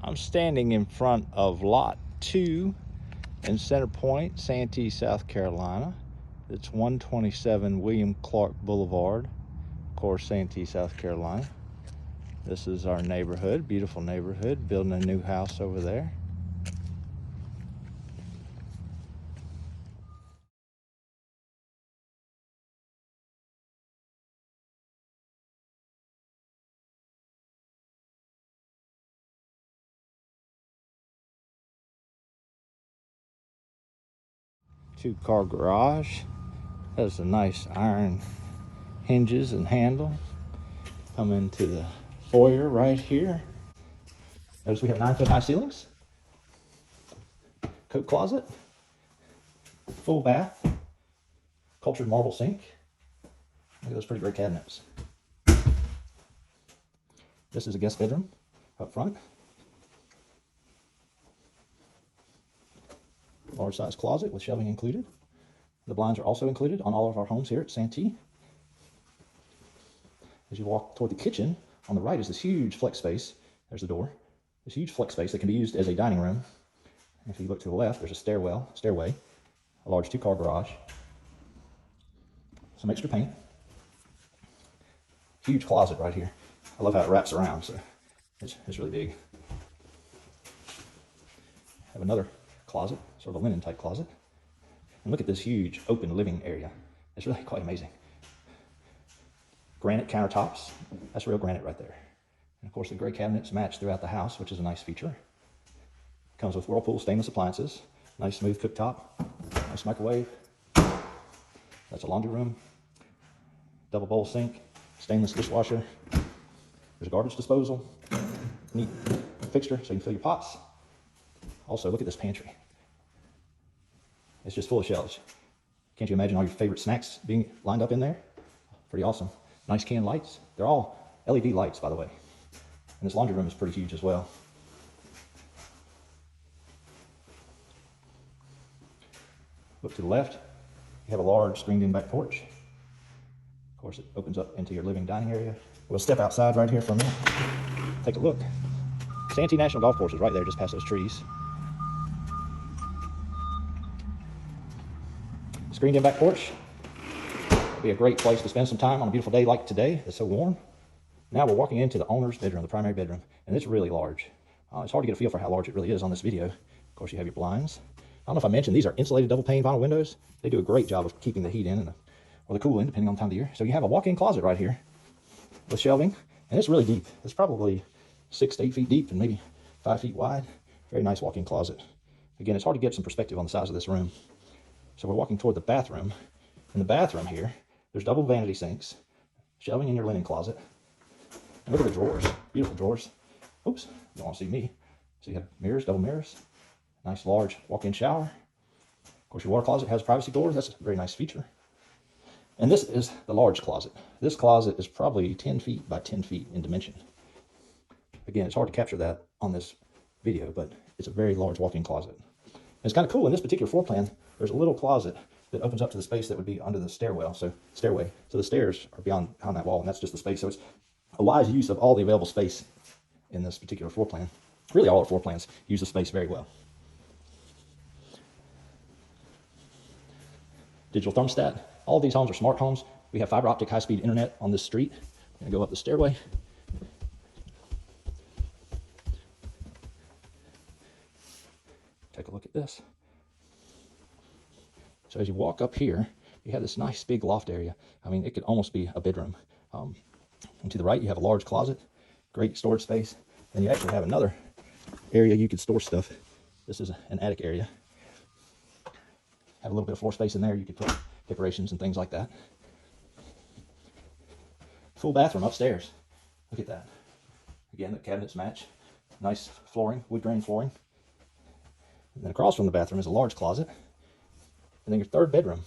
I'm standing in front of Lot 2 in Center Point, Santee, South Carolina. It's 127 William Clark Boulevard, of course, Santee, South Carolina. This is our neighborhood, beautiful neighborhood, building a new house over there. Two-car garage. Has a nice iron hinges and handle. Come into the foyer right here. Notice we have 9-foot high ceilings. Coat closet. Full bath. Cultured marble sink. Look at those pretty great cabinets. This is a guest bedroom up front. Large size closet with shelving included. The blinds are also included on all of our homes here at Santee. As you walk toward the kitchen, on the right is this huge flex space. There's the door. This huge flex space that can be used as a dining room. And if you look to the left, there's a stairway, a large two-car garage, some extra paint, huge closet right here. I love how it wraps around, so it's really big. Have another closet, sort of a linen type closet. And look at this huge open living area. It's really quite amazing. Granite countertops. That's real granite right there. And of course the gray cabinets match throughout the house, which is a nice feature. Comes with Whirlpool stainless appliances. Nice smooth cooktop. Nice microwave. That's a laundry room. Double bowl sink. Stainless dishwasher. There's a garbage disposal. Neat fixture so you can fill your pots. Also, look at this pantry. It's just full of shelves. Can't you imagine all your favorite snacks being lined up in there? Pretty awesome. Nice can lights. They're all LED lights, by the way. And this laundry room is pretty huge as well. Look to the left. You have a large screened-in back porch. Of course, it opens up into your living dining area. We'll step outside right here for a minute. Take a look. Santee National Golf Course is right there, just past those trees. Screened-in back porch. It'd be a great place to spend some time on a beautiful day like today. It's so warm. Now we're walking into the owner's bedroom, the primary bedroom, and it's really large. It's hard to get a feel for how large it really is on this video. Of course, you have your blinds. I don't know if I mentioned, these are insulated double pane vinyl windows. They do a great job of keeping the heat in or the cool in, depending on the time of the year. So you have a walk-in closet right here with shelving, and it's really deep. It's probably 6 to 8 feet deep and maybe 5 feet wide. Very nice walk-in closet. Again, it's hard to get some perspective on the size of this room. So we're walking toward the bathroom. In the bathroom here, there's double vanity sinks, shelving in your linen closet. And look at the drawers, beautiful drawers. Oops, you don't want to see me. So you have mirrors, double mirrors, nice large walk-in shower. Of course, your water closet has privacy doors. That's a very nice feature. And this is the large closet. This closet is probably 10 feet by 10 feet in dimension. Again, it's hard to capture that on this video, but it's a very large walk-in closet. And it's kind of cool, in this particular floor plan, there's a little closet that opens up to the space that would be under the stairway. So the stairs are beyond that wall, and that's just the space. So it's a wise use of all the available space in this particular floor plan. Really, all our floor plans use the space very well. Digital thermostat. All of these homes are smart homes. We have fiber optic high-speed internet on this street. I'm gonna go up the stairway. Take a look at this. So as you walk up here, you have this nice big loft area. I mean, it could almost be a bedroom. And to the right, you have a large closet, great storage space. And you actually have another area you could store stuff. This is an attic area. Have a little bit of floor space in there. You could put decorations and things like that. Full bathroom upstairs. Look at that. Again, the cabinets match. Nice flooring, wood grain flooring. And then across from the bathroom is a large closet. And then your third bedroom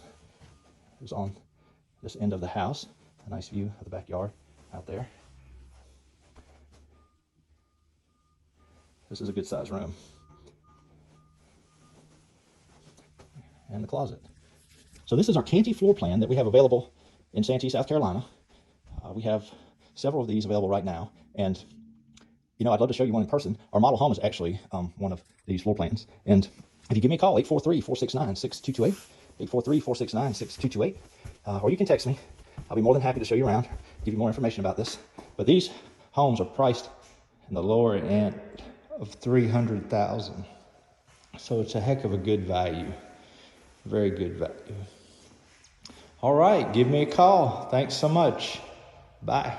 is on this end of the house. A nice view of the backyard out there. This is a good size room. And the closet. So this is our Cantey floor plan that we have available in Santee, South Carolina. We have several of these available right now. And you know, I'd love to show you one in person. Our model home is actually one of these floor plans. And if you give me a call, 843-469-6228, 843-469-6228, or you can text me. I'll be more than happy to show you around, give you more information about this. But these homes are priced in the lower end of $300,000. So it's a heck of a good value. Very good value. All right, give me a call. Thanks so much. Bye.